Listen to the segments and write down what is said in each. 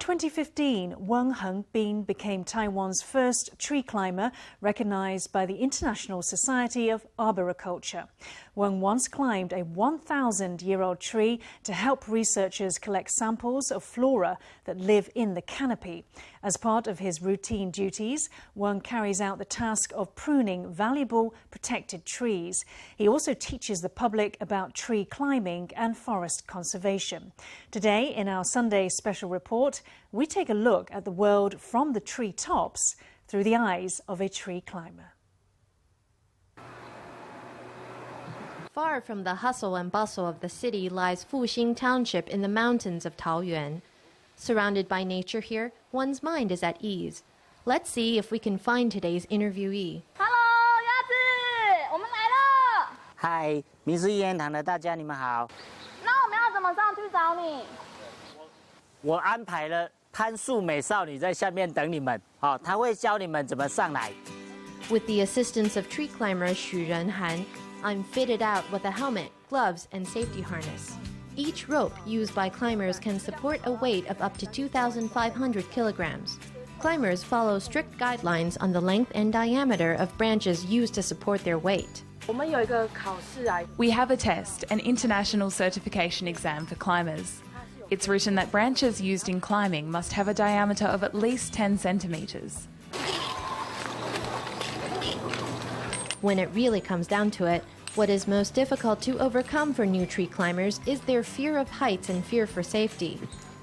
2015, Weng Heng-pin became Taiwan's first tree climber, recognized by the International Society of Arboriculture. Weng once climbed a 1,000-year-old tree to help researchers collect samples of flora that live in the canopy. As part of his routine duties, Weng carries out the task of pruning valuable protected trees. He also teaches the public about tree climbing and forest conservation. Today, in our Sunday special report, we take a look at the world from the treetops through the eyes of a tree climber. Far from the hustle and bustle of the city lies Fusing Township in the mountains of Taoyuan. Surrounded by nature here, one's mind is at ease. Let's see if we can find today's interviewee. Hello, 鸭子，我们来了。嗨，民事烟堂的大家，你们好。那我们要怎么上去找你？我安排了攀树美少女在下面等你们，好，她会教你们怎么上来。With the assistance of tree climber Hsu Jen-han, I'm fitted out with a helmet, gloves, and safety harness. Each rope used by climbers can support a weight of up to 2,500 kilograms. Climbers follow strict guidelines on the length and diameter of branches used to support their weight. We have a test, an international certification exam for climbers. It's written that branches used in climbing must have a diameter of at least 10 centimeters. When it really comes down to it, what is most difficult to overcome for new tree climbers is their fear of heights and fear for safety.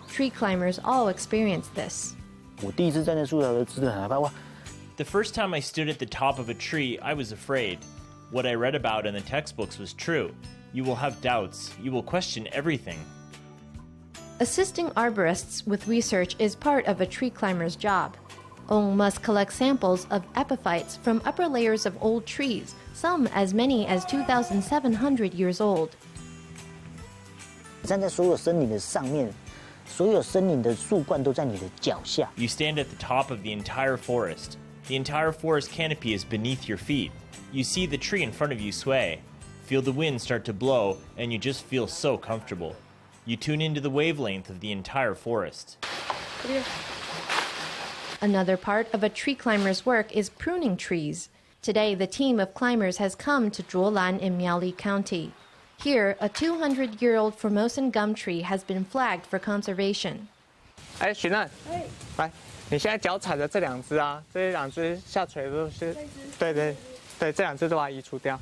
Tree climbers all experience this. The first time I stood at the top of a tree, I was afraid. What I read about in the textbooks was true. You will have doubts. You will question everything. Assisting arborists with research is part of a tree climber's job. Ong must collect samples of epiphytes from upper layers of old trees, some as many as 2,700 years old. 站在所有森林的上面，所有森林的树冠都在你的脚下。 You stand at the top of the entire forest. The entire forest canopy is beneath your feet. You see the tree in front of you sway. Feel the wind start to blow, and you just feel so comfortable. You tune into the wavelength of the entire forest. Another part of a tree climber's work is pruning trees. Today, the team of climbers has come to Jhuolan in Miaoli County. Here, a 200-year-old Formosan gum tree has been flagged for conservation. 哎，许奈，来，你现在脚踩的这两只啊，这两只下垂的都是，对，这两只都把它移除掉。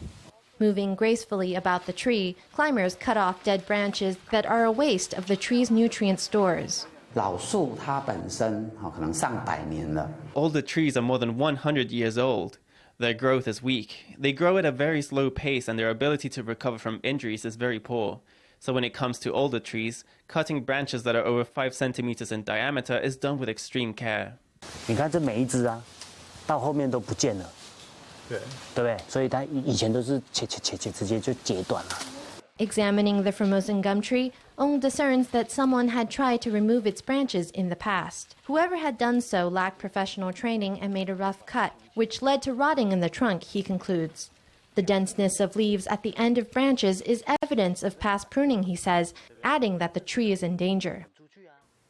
Moving gracefully about the tree, climbers cut off dead branches that are a waste of the tree's nutrient stores. 老树它本身可能上百年了。 Older trees are more than 100 years old. Their growth is weak. They grow at a very slow pace and their ability to recover from injuries is very poor. So when it comes to older trees, cutting branches that are over 5 centimeters in diameter is done with extreme care. 你看这每一只啊，到后面都不见了，对不对？所以它以前都是切，直接就截断了。 Examining the Formosan gum tree, Ong discerns that someone had tried to remove its branches in the past. Whoever had done so lacked professional training and made a rough cut, which led to rotting in the trunk, he concludes. The denseness of leaves at the end of branches is evidence of past pruning, he says, adding that the tree is in danger.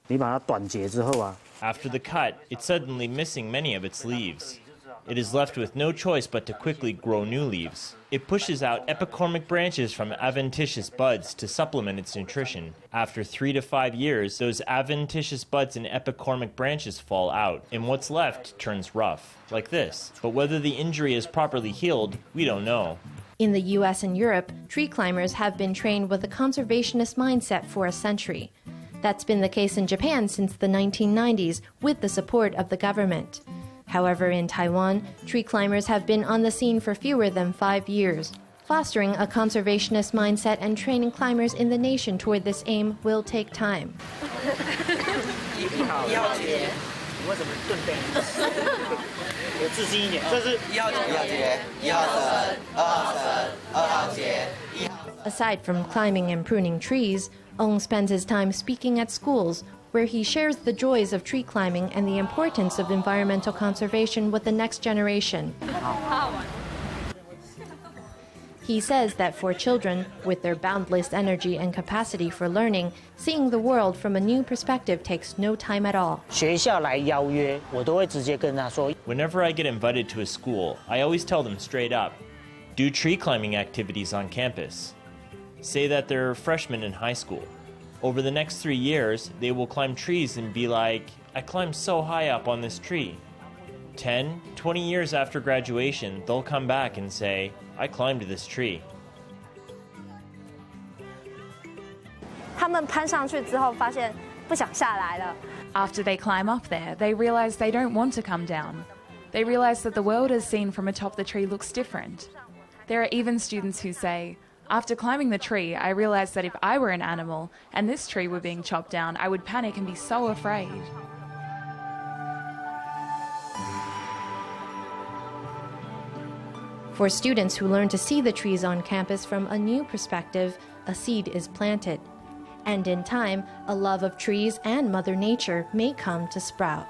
你把它短截之后啊， After the cut, it's suddenly missing many of its leaves. It is left with no choice but to quickly grow new leaves. It pushes out epicormic branches from adventitious buds to supplement its nutrition. After 3 to 5 years, those adventitious buds and epicormic branches fall out, and what's left turns rough, like this. But whether the injury is properly healed, we don't know. In the US and Europe, tree climbers have been trained with a conservationist mindset for a century. That's been the case in Japan since the 1990s, with the support of the government. However, in Taiwan, tree climbers have been on the scene for fewer than 5 years. Fostering a conservationist mindset and training climbers in the nation toward this aim will take time. Aside from climbing and pruning trees, Ong spends his time speaking at schools, where he shares the joys of tree climbing and the importance of environmental conservation with the next generation. He says that for children, with their boundless energy and capacity for learning, seeing the world from a new perspective takes no time at all. 学校来邀约，我都会直接跟他说。 Whenever I get invited to a school, I always tell them straight up, do tree climbing activities on campus. Say that they're freshmen in high school. Over the next 3 years, they will climb trees and be like, I climbed so high up on this tree. 10, 20 years after graduation, they'll come back and say, I climbed this tree. 他们攀上去之后，发现不想下来了。 After they climb up there, they realize they don't want to come down. They realize that the world as seen from atop the tree looks different. There are even students who say, after climbing the tree, I realized that if I were an animal and this tree were being chopped down, I would panic and be so afraid. For students who learn to see the trees on campus from a new perspective, a seed is planted. And in time, a love of trees and Mother Nature may come to sprout.